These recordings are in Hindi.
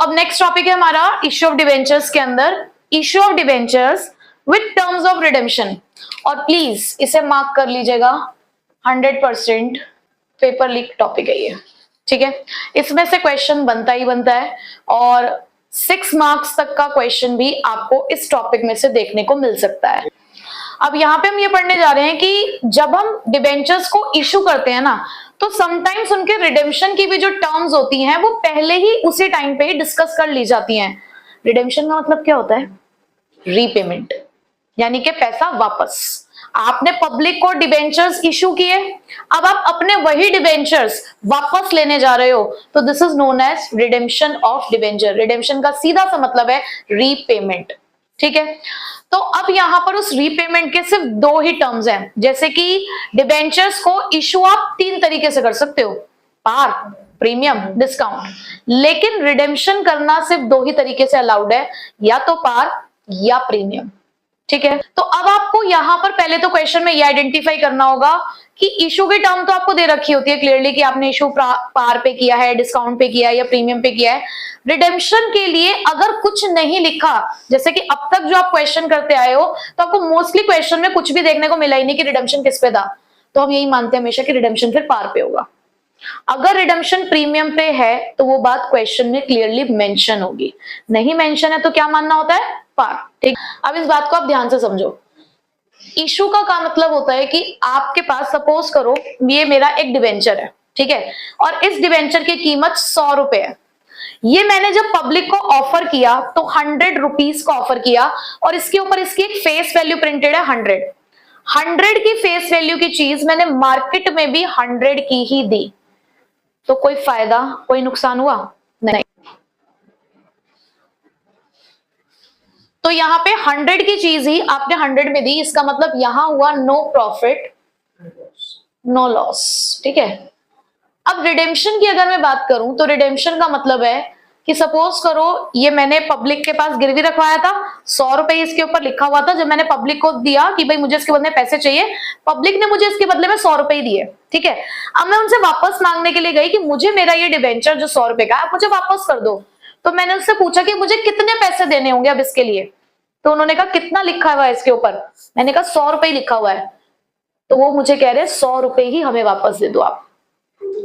अब नेक्स्ट टॉपिक है हमारा इश्यू ऑफ डिवेंचर्स के अंदर issue of debentures with terms of redemption. और प्लीज इसे मार्क कर लीजिएगा, 100% पेपर लीक टॉपिक है ये, ठीक है। इसमें से क्वेश्चन बनता ही बनता है और 6 मार्क्स तक का क्वेश्चन भी आपको इस टॉपिक में से देखने को मिल सकता है। अब यहाँ पे हम ये पढ़ने जा रहे हैं कि जब हम डिबेंचर्स को इशू करते हैं ना, तो समटाइम्स उनके रिडेम्पशन की भी जो टर्म्स होती हैं वो पहले ही उसी टाइम पे ही डिस्कस कर ली जाती हैं। रिडेम्पशन का मतलब क्या होता है? रीपेमेंट, यानी कि पैसा वापस। आपने पब्लिक को डिबेंचर्स इशू किए, अब आप अपने वही डिबेंचर्स वापस लेने जा रहे हो, तो this is known as redemption of debenture. Redemption का सीधा सा मतलब है रीपेमेंट, ठीक है। तो अब यहां पर उस रीपेमेंट के सिर्फ 2 ही टर्म्स हैं, जैसे कि डिबेंचर्स को इशू आप 3 तरीके से कर सकते हो, पार, प्रीमियम, डिस्काउंट। लेकिन रिडेम्पशन करना सिर्फ 2 ही तरीके से अलाउड है, या तो पार या प्रीमियम, ठीक है। तो अब आपको यहां पर पहले तो क्वेश्चन में ये आइडेंटिफाई करना होगा कि इशू की टर्म तो आपको दे रखी होती है क्लियरली कि आपने इशू पार पे किया है, डिस्काउंट पे किया है या प्रीमियम पे किया है। रिडेम्पशन के लिए अगर कुछ नहीं लिखा, जैसे कि अब तक जो आप क्वेश्चन करते आए हो, तो आपको मोस्टली क्वेश्चन में कुछ भी देखने को मिला ही नहीं कि रिडेम्पशन किस पे था, तो हम यही मानते हैं हमेशा कि रिडेम्पशन फिर पार पे होगा। अगर रिडेम्पशन प्रीमियम पे है तो वो बात क्वेश्चन में क्लियरली मेंशन होगी, नहीं मेंशन है तो क्या मानना होता है? पार, ठीक। अब इस बात को आप ध्यान से समझो। इशू का मतलब होता है कि आपके पास, सपोज करो ये मेरा एक डिवेंचर है, ठीक है, और इस डिवेंचर की कीमत 100 रुपए है। ये मैंने जब पब्लिक को ऑफर किया तो 100 रुपीज का ऑफर किया, और इसके ऊपर इसकी एक फेस वैल्यू प्रिंटेड है 100 की फेस वैल्यू की चीज मैंने मार्केट में भी 100 की ही दी, तो कोई फायदा, कोई नुकसान हुआ? नहीं। तो यहां पे 100 की चीज ही आपने 100 में दी, इसका मतलब यहां हुआ नो प्रॉफिट नो लॉस, ठीक है। अब रिडेम्पशन की अगर मैं बात करूं तो रिडेम्पशन का मतलब है कि सपोज करो ये मैंने पब्लिक के पास गिरवी रखवाया था, 100 रुपए इसके ऊपर लिखा हुआ था। जब मैंने पब्लिक को दिया कि भाई मुझे इसके बदले पैसे चाहिए, पब्लिक ने मुझे इसके बदले में 100 रुपए ही दिए, ठीक है। अब मैं उनसे वापस मांगने के लिए गई कि मुझे मेरा ये डिबेंचर जो 100 रुपए का है आप मुझे वापस कर दो। तो मैंने उससे पूछा कि मुझे कितने पैसे देने होंगे अब इसके लिए, तो उन्होंने कहा कितना लिखा हुआ है इसके ऊपर? मैंने कहा 100 रुपए ही लिखा हुआ है। तो वो मुझे कह रहे 100 रुपए ही हमें वापस दे दो आप।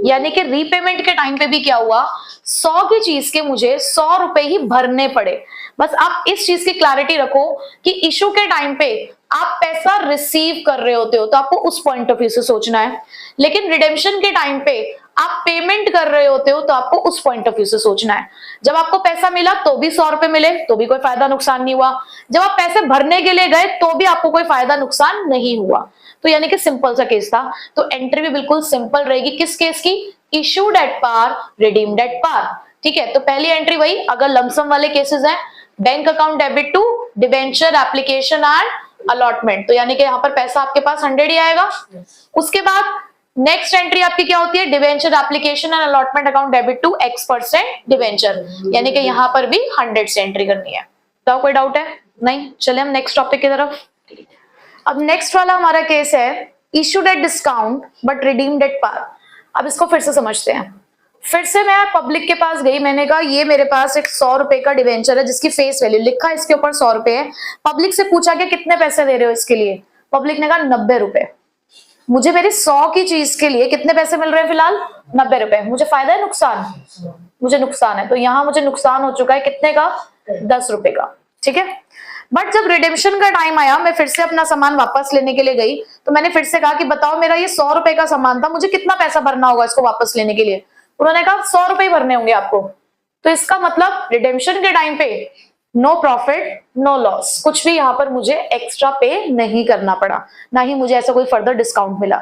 यानी कि रीपेमेंट के टाइम पे भी क्या हुआ, 100 की चीज के मुझे 100 रुपए ही भरने पड़े। बस आप इस चीज की क्लैरिटी रखो कि इशू के टाइम पे आप पैसा रिसीव कर रहे होते हो तो आपको उस पॉइंट ऑफ व्यू से सोचना है, लेकिन रिडेम्पशन के टाइम पे आप पेमेंट कर रहे होते हो तो आपको उस पॉइंट ऑफ व्यू से सोचना है। जब आपको पैसा मिला तो भी 100 रुपए मिले तो भी कोई फायदा नुकसान नहीं हुआ, जब आप पैसे भरने के लिए गए तो भी आपको कोई फायदा नुकसान नहीं हुआ। तो यानी कि सिंपल सा केस था। तो एंट्री भी बिल्कुल सिंपल रहेगी, किस केस की? Issued at par, redeemed at par, ठीक है। तो पहली एंट्री वही, अगर लमसम वाले केसेस हैं, bank account debit to debenture application and allotment, तो यानी कि यहाँ पर पैसा आपके पास 100 ही आएगा। उसके बाद नेक्स्ट एंट्री आपकी क्या होती है? Debenture application and allotment account debit to X% debenture, यानी कि यहाँ पर भी 100 से एंट्री करनी है। तो कोई डाउट है? नहीं। चले हम नेक्स्ट टॉपिक की तरफ। अब नेक्स्ट वाला हमारा केस है issued at discount but redeemed at par. अब इसको फिर से समझते हैं। फिर से मैं पब्लिक के पास गई, मैंने कहा ये मेरे पास एक 100 रुपए का डिवेंचर है जिसकी फेस वैल्यू लिखा है इसके ऊपर 100 रुपए है। पब्लिक से पूछा कि कितने पैसे दे रहे हो इसके लिए? पब्लिक ने कहा 90 रुपए। मुझे मेरी 100 की चीज के लिए कितने पैसे मिल रहे हैं? फिलहाल 90 रुपए। मुझे फायदा है नुकसान? मुझे नुकसान है। तो यहाँ मुझे नुकसान हो चुका है कितने का? 10 रुपए का, ठीक है। बट जब रिडेम्पशन का टाइम आया, मैं फिर से अपना सामान वापस लेने के लिए गई, तो मैंने फिर से कहा कि बताओ मेरा ये 100 रुपए का सामान था, मुझे कितना पैसा भरना होगा इसको वापस लेने के लिए? उन्होंने कहा 100 रुपए ही भरने होंगे आपको। तो इसका मतलब रिडेम्पशन के टाइम पे नो प्रॉफिट नो लॉस, कुछ भी यहाँ पर मुझे एक्स्ट्रा पे नहीं करना पड़ा, ना ही मुझे ऐसा कोई फर्दर डिस्काउंट मिला।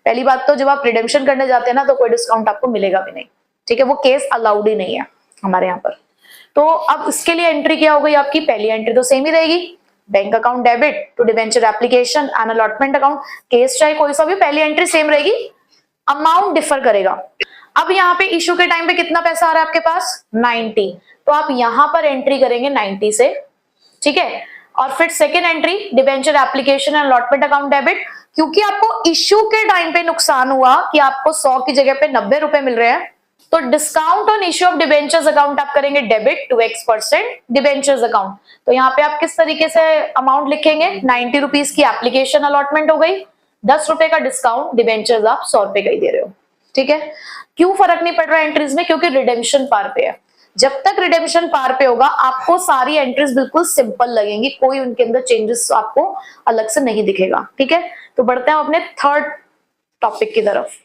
पहली बात तो जब आप रिडेम्पशन करने जाते हैं ना तो कोई डिस्काउंट आपको मिलेगा भी नहीं, ठीक है। वो केस अलाउड ही नहीं है हमारे यहाँ पर। तो अब इसके लिए एंट्री क्या हो गई आपकी? पहली एंट्री तो सेम ही रहेगी, bank account debit to debenture application and allotment account. Case चाहे कोई सा भी, पहली एंट्री सेम रहेगी, अमाउंट डिफर करेगा। अब यहाँ पे इशू के टाइम पे कितना पैसा आ रहा है आपके पास? 90। तो आप यहाँ पर एंट्री करेंगे 90 से, ठीक है। और फिर second entry debenture application and allotment account debit, क्योंकि आपको इशू के टाइम पे नुकसान हुआ कि आपको 100 की जगह पे 90 रुपए मिल रहे हैं, तो discount on issue of debentures account आप करेंगे debit to X% debentures account. तो यहाँ पे आप किस तरीके से अमाउंट लिखेंगे, 90 रुपीज की एप्लीकेशन अलॉटमेंट हो गई, 10 रुपए का डिस्काउंट, डिबेंचर्स आप 100 रुपए का ही दे रहे हो। ठीक है, क्यों फर्क नहीं पड़ रहा एंट्रीज में, क्योंकि रिडेम्पशन पार पे है। जब तक रिडेम्पशन पार पे होगा आपको सारी एंट्रीज बिल्कुल सिंपल लगेंगी, कोई उनके अंदर चेंजेस आपको अलग से नहीं दिखेगा। ठीक है, तो बढ़ते हैं अपने थर्ड टॉपिक की तरफ।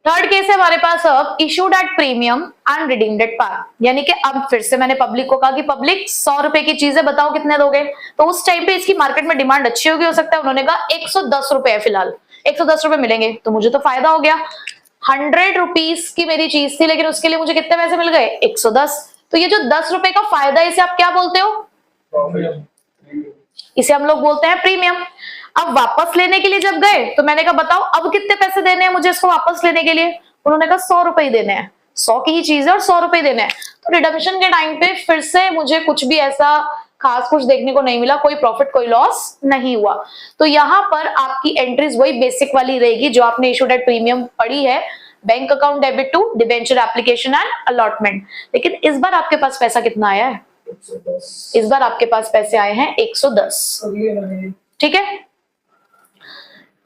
थर्ड केस है हमारे पास अब issued at premium and redeemed at par, यानी कि अब फिर से मैंने पब्लिक को कहा कि पब्लिक 100 रुपए की चीजें बताओ कितने दोगे। तो उस टाइम पे इसकी मार्केट में डिमांड अच्छी होगी, हो सकता है उन्होंने कहा 110 रुपए है फिलहाल, 110 रुपए मिलेंगे, तो मुझे तो फायदा हो गया। 100 रुपीज की मेरी चीज थी लेकिन उसके लिए मुझे कितने पैसे मिल गए, 110। तो ये जो 10 रुपए का फायदा है इसे आप क्या बोलते हो, इसे हम लोग बोलते हैं प्रीमियम। अब वापस लेने के लिए जब गए तो मैंने कहा बताओ अब कितने पैसे देने हैं मुझे इसको वापस लेने के लिए, उन्होंने कहा 100 रुपए ही देने हैं, 100 की ही चीज है और 100 रुपए देने हैं। तो रिडम्पशन के टाइम पे फिर से मुझे कुछ भी ऐसा खास कुछ देखने को नहीं मिला, कोई प्रॉफिट कोई लॉस नहीं हुआ। तो यहाँ पर आपकी एंट्रीज वही बेसिक वाली रहेगी जो आपने इशूड एट प्रीमियम पढ़ी है, bank account debit to debenture application and allotment. लेकिन इस बार आपके पास पैसा कितना आया है, इस बार आपके पास पैसे आए हैं 110। ठीक है,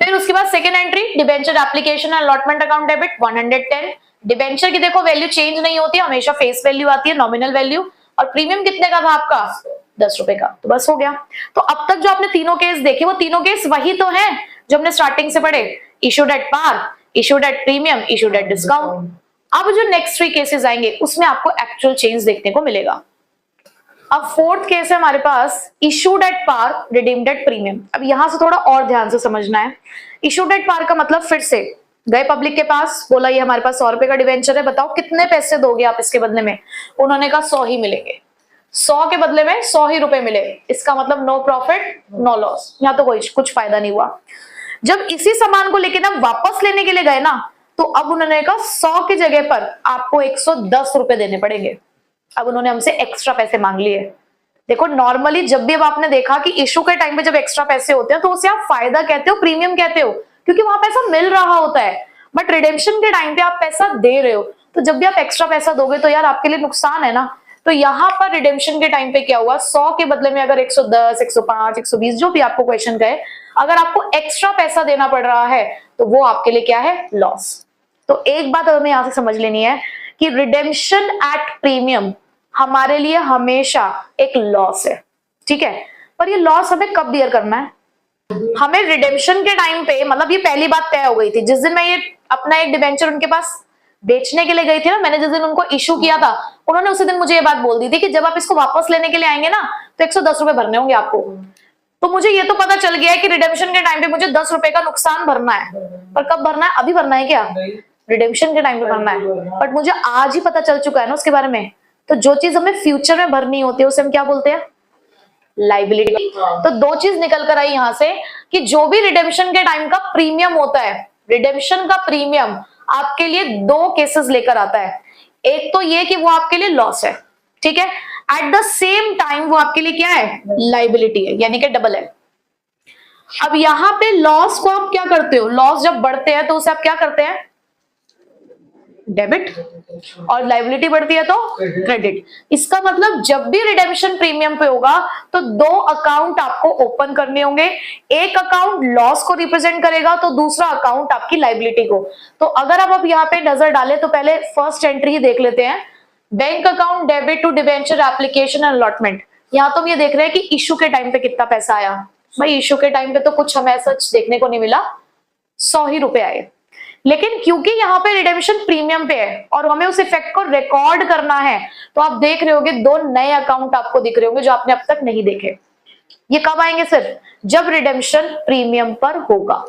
फिर उसके बाद second entry debenture application and allotment account debit 110। Debenture की देखो वैल्यू चेंज नहीं होती, हमेशा फेस वैल्यू आती है, नॉमिनल वैल्यू। और प्रीमियम कितने का था आपका, 10 रुपए का। तो बस हो गया। तो अब तक जो आपने तीनों केस देखे वो तीनों केस वही तो हैं जो हमने स्टार्टिंग से पढ़े, issued at par, issued at premium, issued at discount. अब जो नेक्स्ट 3 केसेस आएंगे उसमें आपको एक्चुअल चेंज देखने को मिलेगा। अब फोर्थ केस है हमारे पास issued at par, redeemed at premium. अब यहां से थोड़ा और ध्यान से समझना है। इशूड एट पार का मतलब फिर से गए पब्लिक के पास, बोला ये हमारे पास 100 रुपए का डिवेंचर है, बताओ कितने पैसे दोगे आप इसके बदले में, उन्होंने कहा 100 ही मिलेंगे, 100 के बदले में 100 ही रुपए मिले। इसका मतलब नो प्रॉफिट नो लॉस, यहाँ तो कोई कुछ फायदा नहीं हुआ। जब इसी सामान को लेके ना वापस लेने के लिए गए ना, तो अब उन्होंने कहा 100 की जगह पर आपको 110 रुपए देने पड़ेंगे। अब उन्होंने हमसे एक्स्ट्रा पैसे मांग लिए। देखो नॉर्मली जब भी अब आपने देखा कि इशू के टाइम पे जब एक्स्ट्रा पैसे होते हैं तो उसे आप फायदा कहते हो, प्रीमियम कहते हो, क्योंकि वहां पैसा मिल रहा होता है। बट रिडेम्पशन के टाइम पे आप पैसा दे रहे हो, तो जब भी आप एक्स्ट्रा पैसा दोगे तो यार आपके लिए नुकसान है ना। तो यहाँ पर रिडेम्पशन के टाइम पे क्या हुआ, 100 के बदले में अगर 110, 105, 120 जो भी आपको क्वेश्चन कहे, अगर आपको एक्स्ट्रा पैसा देना पड़ रहा है तो वो आपके लिए क्या है, लॉस। तो एक बात हमें यहाँ से समझ लेनी है कि रिडेम्पशन एट प्रीमियम हमारे लिए हमेशा एक लॉस है। ठीक है, पर ये लॉस हमें कब बियर करना है, हमें रिडेम्पशन के टाइम पे, मतलब ये पहली बात तय हो गई थी जिस दिन मैं ये अपना एक डिबेंचर उनके पास बेचने के लिए गई थी ना, मैंने जिस दिन उनको इशू किया था, उन्होंने उसी दिन मुझे ये बात बोल दी थी कि जब आप इसको वापस लेने के लिए आएंगे ना तो 110 रुपए भरने होंगे आपको। तो मुझे ये तो पता चल गया है कि रिडेम्पशन के टाइम पे मुझे 10 रुपए का नुकसान भरना है, पर कब भरना है, अभी भरना है क्या, रिडेम्पशन के टाइम पे भरना है। बट मुझे आज ही पता चल चुका है ना उसके बारे में। तो जो चीज हमें फ्यूचर में भरनी होती है उसे हम क्या बोलते हैं, लाइबिलिटी। तो 2 चीज निकल कर आई यहां से कि जो भी रिडेम्पशन के टाइम का प्रीमियम होता है, रिडेम्पशन का प्रीमियम आपके लिए 2 केसेस लेकर आता है। एक तो ये कि वो आपके लिए लॉस है, ठीक है, एट द सेम टाइम वो आपके लिए क्या है, लाइबिलिटी है, यानी कि डबल है। अब यहां पे लॉस को आप क्या करते हो, लॉस जब बढ़ते हैं तो उसे आप क्या करते हैं, डेबिट, और लाइबिलिटी बढ़ती है तो क्रेडिट। इसका मतलब जब भी रिडेम्पशन प्रीमियम पे होगा तो 2 अकाउंट आपको ओपन करने होंगे, एक अकाउंट लॉस को रिप्रेजेंट करेगा तो दूसरा अकाउंट आपकी लाइबिलिटी को। तो अगर आप यहाँ पे नजर डालें तो पहले फर्स्ट एंट्री ही देख लेते हैं, bank account debit to debenture application and allotment. यहाँ तो हम ये देख रहे हैं कि इशू के टाइम पे कितना पैसा आया, भाई इशू के टाइम पे तो कुछ हमें ऐसा देखने को नहीं मिला, 100 ही रुपए आए। लेकिन क्योंकि यहाँ पे रिडेम्पशन प्रीमियम पे है और हमें उस इफेक्ट को रिकॉर्ड करना है, तो आप देख रहे होंगे 2 नए अकाउंट आपको दिख रहे होंगे जो आपने अब तक नहीं देखे। ये कब आएंगे, सिर्फ जब रिडेम्पशन प्रीमियम पर होगा।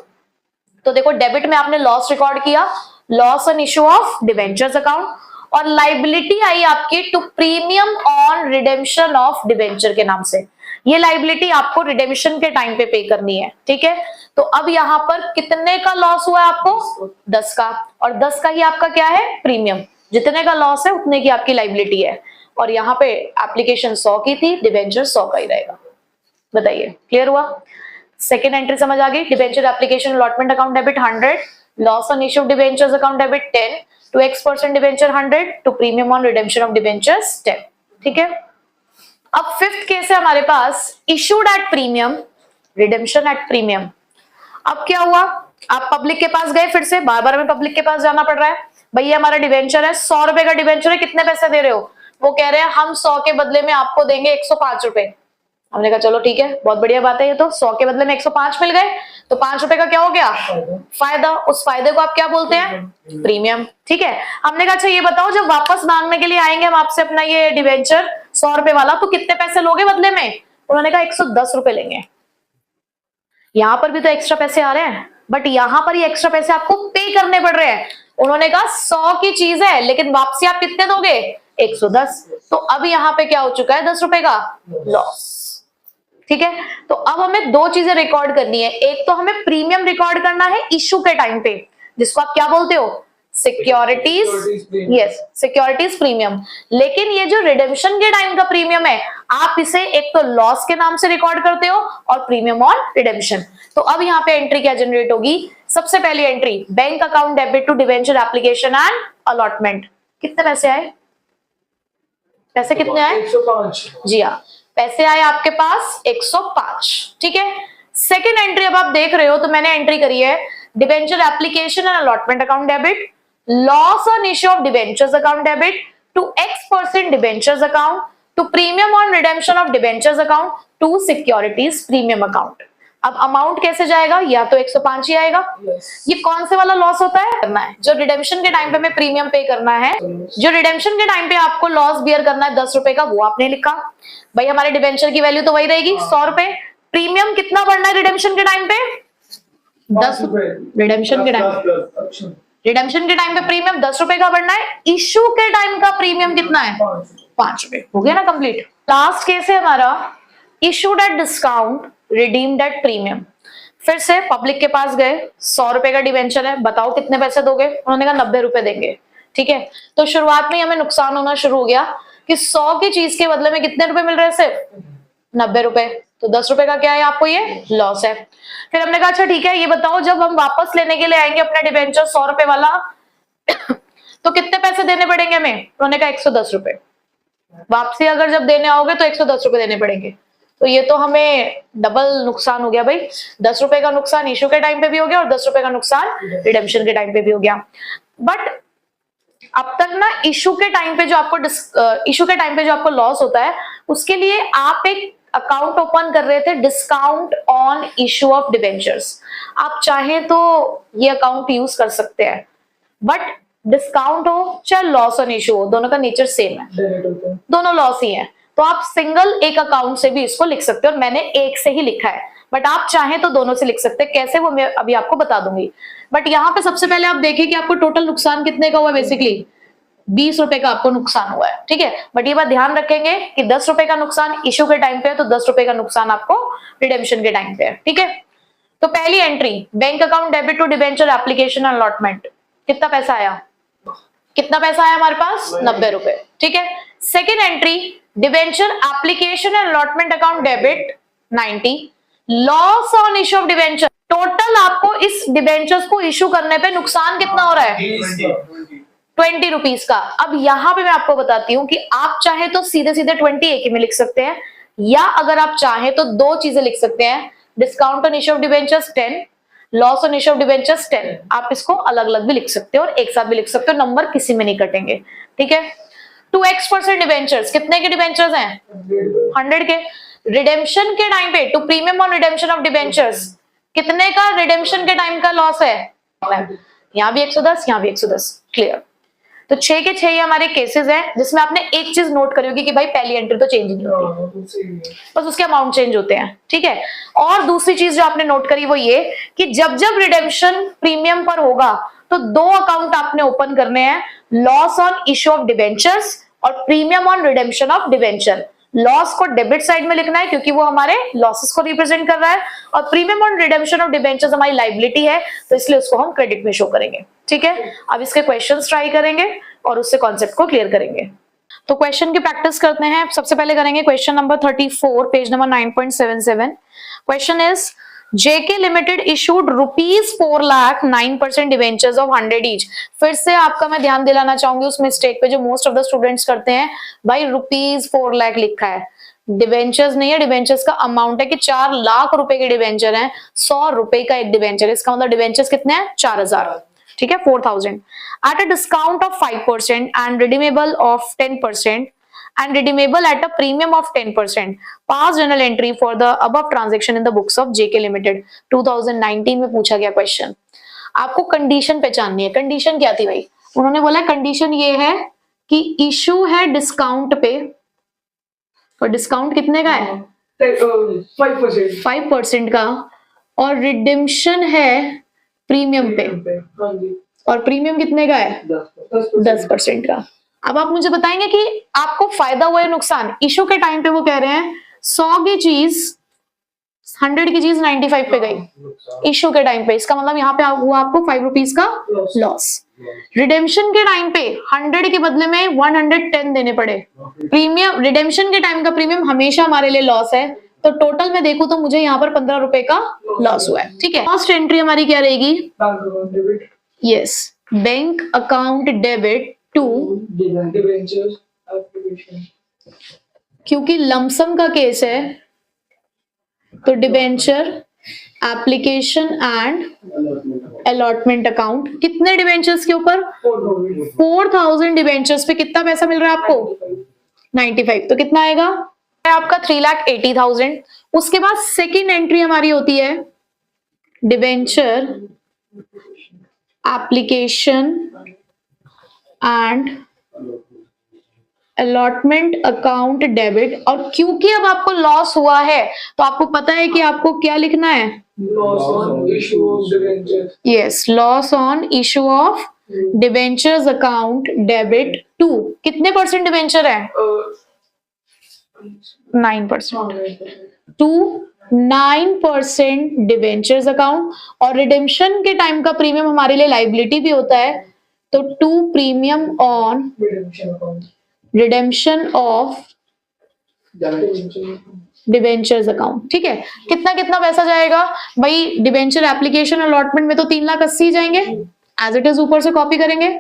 तो देखो डेबिट में आपने लॉस रिकॉर्ड किया, loss on issue of debentures account, और लाइबिलिटी आई आपकी to premium on redemption of debenture के नाम से। ये लाइबिलिटी आपको रिडेम्पशन के टाइम पे करनी है, ठीक है। तो अब यहाँ पर कितने का लॉस हुआ है आपको, 10 का, और 10 का ही आपका क्या है, प्रीमियम। जितने का लॉस है उतने की आपकी लाइबिलिटी है, और यहाँ पे एप्लीकेशन 100 की थी, डिबेंचर 100 का ही रहेगा। बताइए क्लियर हुआ, सेकेंड एंट्री समझ आ गई। Debenture application allotment account debit 100, loss on issue of debentures account debit 10, to X% debenture 100, to premium on redemption of debentures 10। ठीक है, अब फिफ्थ केस है हमारे पास, issued at premium, redemption at premium. अब क्या हुआ, आप पब्लिक के पास गए, फिर से बार बार हमें पब्लिक के पास जाना पड़ रहा है। भैया हमारा डिबेंचर है, 100 रुपए का डिबेंचर है, कितने पैसे दे रहे हो? वो कह रहे हैं हम 100 के बदले में आपको देंगे 105 रुपए। हमने कहा चलो ठीक है, बहुत बढ़िया बात है, ये तो 100 के बदले में 105 मिल गए, तो 5 रुपए का क्या हो गया? फायदा। उस फायदे को आप क्या बोलते हैं? प्रीमियम। ठीक है, हमने कहा अच्छा ये बताओ, जब वापस मांगने के लिए आएंगे हम आपसे अपना ये डिबेंचर 100 रुपए वाला, तो कितने पैसे लोगे बदले में? उन्होंने कहा 110 रुपए लेंगे। यहां पर भी तो एक्स्ट्रा पैसे आ रहे हैं, बट यहां पर ये एक्स्ट्रा पैसे आपको पे करने पड़ रहे हैं। उन्होंने कहा 100 की चीज है, लेकिन वापसी आप कितने दोगे? 110। तो अब यहाँ पे क्या हो चुका है? 10 रुपए का लॉस। ठीक है, तो अब हमें दो चीजें रिकॉर्ड करनी है। एक तो हमें प्रीमियम रिकॉर्ड करना है इशू के टाइम पे, जिसको आप क्या बोलते हो? सिक्योरिटीज। Yes, securities premium. लेकिन ये जो रिडेम्पशन के टाइम का प्रीमियम है, आप इसे एक तो लॉस के नाम से रिकॉर्ड करते हो और प्रीमियम ऑन रिडेम्पशन। तो अब यहाँ पे एंट्री क्या जनरेट होगी? सबसे पहली entry, bank account debit to debenture application and allotment. कितने पैसे आए? पैसे कितने आए? 105। जी हाँ, पैसे आए आपके पास 105। ठीक है, सेकेंड एंट्री अब आप देख रहे हो, तो मैंने एंट्री करी है debenture application and allotment account debit, loss on issue of debentures account debit to X% debentures account, to premium on redemption of debentures account, to securities premium account. अब अमाउंट कैसे जाएगा? या तो 105 ही आएगा। ये कौन से वाला लॉस होता है? करना है जो रिडेम्पशन के टाइम पे हमें प्रीमियम पे करना है, जो रिडेम्पशन के टाइम पे आपको लॉस बियर करना है 10 रुपए का, वो आपने लिखा। भाई हमारे डिबेंचर की वैल्यू तो वही रहेगी 100 रुपए। प्रीमियम कितना बढ़ना है रिडेम्पशन के टाइम पे? 10 रुपए। रिडेम्पशन के टाइम, रिडेम्पशन के टाइम पे प्रीमियम 10 रुपए का बढ़ना है। इशू के टाइम का प्रीमियम कितना है? 5 रुपए। हो गया ना कंप्लीट। लास्ट केस है हमारा issued at discount, redeemed at premium. फिर से पब्लिक के पास गए, 100 रुपए का डिबेंचर है, बताओ कितने पैसे दोगे? उन्होंने कहा 90 रुपए देंगे। ठीक है, तो शुरुआत में हमें नुकसान होना शुरू हो गया कि 100 की चीज के बदले में कितने रुपए मिल रहे हैं? सिर्फ 90 रुपए। तो 10 रुपए का क्या है आपको? ये लॉस है। फिर हमने कहा अच्छा ठीक है, ये बताओ जब हम वापस लेने के लिए आएंगे अपना डिबेंचर 100 रुपए वाला तो कितने पैसे देने पड़ेंगे हमें? उन्होंने कहा 110 रुपए। वापसी अगर जब देने आओगे तो 110 रुपए देने पड़ेंगे। तो ये तो हमें डबल नुकसान हो गया भाई। 10 रुपए का नुकसान इशू के टाइम पे भी हो गया और 10 रुपए का नुकसान रिडेम्पशन के टाइम पे भी हो गया। बट अब तक ना इशू के टाइम पे जो आपको लॉस होता है, उसके लिए आप एक अकाउंट ओपन कर रहे थे, discount on issue of debentures. आप चाहें तो ये अकाउंट यूज कर सकते हैं, बट डिस्काउंट हो चाहे लॉस ऑन इशू हो, दोनों का नेचर सेम है, दोनों लॉस ही है। तो आप सिंगल एक अकाउंट से भी इसको लिख सकते हो, और मैंने एक से ही लिखा है, बट आप चाहें तो दोनों से लिख सकते हैं। कैसे वो मैं अभी आपको बता दूंगी। बट यहाँ पे सबसे पहले आप देखिए कि आपको टोटल नुकसान कितने का हुआ? बेसिकली 20 रुपए का आपको नुकसान हुआ है। ठीक है, बट ये बात ध्यान रखेंगे कि 10 रुपए का नुकसान इशू के टाइम पे है, तो 10 रुपए का नुकसान आपको रिडेम्पशन के टाइम पे है। ठीक है, तो पहली entry bank account debit to debenture application and allotment. कितना पैसा आया? कितना पैसा आया हमारे पास? 90 रुपए। ठीक है, second entry debenture application and allotment account debit 90, loss on issue of debenture. Total आपको इस डिबेंचर्स को इशू करने पे नुकसान कितना हो रहा है? 20 रुपीज का। अब यहां पे मैं आपको बताती हूँ कि आप चाहे तो सीधे सीधे 20 एक ही में लिख सकते हैं, या अगर आप चाहे तो दो चीजें लिख सकते हैं, discount on issue of debentures 10, loss on issue of debentures 10। आप इसको अलग अलग भी लिख सकते हो और एक साथ भी लिख सकते हो, नंबर किसी में नहीं कटेंगे। ठीक है, 2X% डिबेंचर्स, कितने के डिबेंचर्स हैं? 100 के। रिडेम्पशन के टाइम पे to premium on redemption of debentures, कितने का रिडेम्पशन के टाइम का लॉस है? यहां भी 110, यहां भी 110। क्लियर। तो 6 के 6 हमारे केसेस हैं, जिसमें आपने एक चीज नोट करी होगी कि भाई पहली एंट्री तो चेंज नहीं होती, बस उसके अमाउंट चेंज होते हैं। ठीक है, और दूसरी चीज जो आपने नोट करी वो ये कि जब जब रिडेम्पशन प्रीमियम पर होगा तो दो अकाउंट आपने ओपन करने हैं, loss on issue of debentures और premium on redemption of debenture. Loss को डेबिट साइड में लिखना है क्योंकि वो हमारे लॉसेस को रिप्रेजेंट कर रहा है, और premium on redemption of debentures हमारी लायबिलिटी है, तो इसलिए उसको हम क्रेडिट में शो करेंगे। ठीक है, अब इसके क्वेश्चंस ट्राई करेंगे और उससे कॉन्सेप्ट को क्लियर करेंगे। तो क्वेश्चन की प्रैक्टिस करते हैं। सबसे पहले करेंगे question number 34, page number 9.77। Question is JK limited issued ₹4 lakh 9% debentures of 100 each. फिर से आपका मैं ध्यान दिलाना चाहूंगी उस मिस्टेक पे जो मोस्ट ऑफ द स्टूडेंट्स करते हैं, भाई ₹4 लाख लिखा है, डिवेंचर्स नहीं है, डिवेंचर्स का अमाउंट है कि 4 लाख रुपए के डिवेंचर हैं, 100 रुपए का एक डिवेंचर, इसका मतलब डिवेंचर्स कितने हैं, 4000, ठीक है, 4000 at a discount of 5% and redeemable of 10% and redeemable at a premium of 10%. Pass journal entry for the above transaction in the books of JK Limited. 2019 में पूछा गया क्वेश्चन। आपको कंडीशन पहचाननी है। कंडीशन क्या थी भाई? उन्होंने बोला कंडीशन ये है कि इशू है डिस्काउंट पे, और डिस्काउंट कितने का है? 5% का, और रिडिम्पशन है प्रीमियम पे, और प्रीमियम कितने का है? 10% का। अब आप मुझे बताएंगे कि आपको फायदा हुआ या नुकसान। इशू के टाइम पे वो कह रहे हैं 100 की चीज 100 की चीज 95 पे गई इशू के टाइम पे, इसका मतलब यहाँ पे हुआ आपको 5 रुपीज का लॉस। रिडेम्पशन के टाइम पे 100 के बदले में 110 देने पड़े। प्रीमियम, रिडेम्पशन के टाइम का प्रीमियम हमेशा हमारे लिए लॉस है, तो टोटल में देखूं तो मुझे यहाँ पर 15 रुपए का लॉस हुआ है, ठीक है। फर्स्ट एंट्री हमारी क्या रहेगी? Yes, bank account debit to debentures application, क्योंकि लमसम का केस है तो debenture application and allotment account. कितने डिबेंचर्स के ऊपर? 4000 डिबेंचर्स पे कितना पैसा मिल रहा है आपको? 95। तो कितना आएगा आपका? 3,80,000। उसके बाद सेकेंड एंट्री हमारी होती है debenture application and allotment account debit. और क्योंकि अब आपको लॉस हुआ है तो आपको पता है कि आपको क्या लिखना है? Loss on issue of debentures. Yes, loss on issue of debentures account debit to कितने परसेंट डिबेंचर है? 9%। टू 9% डिबेंचर्स अकाउंट, और रिडेम्पशन के टाइम का प्रीमियम हमारे लिए लाइबिलिटी भी होता है, तो 2 premium on redemption of debentures account, ठीक है। कितना कितना पैसा जाएगा भाई? डिबेंचर एप्लीकेशन अलॉटमेंट में तो 3,80,000 जाएंगे, एज इट इज ऊपर से कॉपी करेंगे।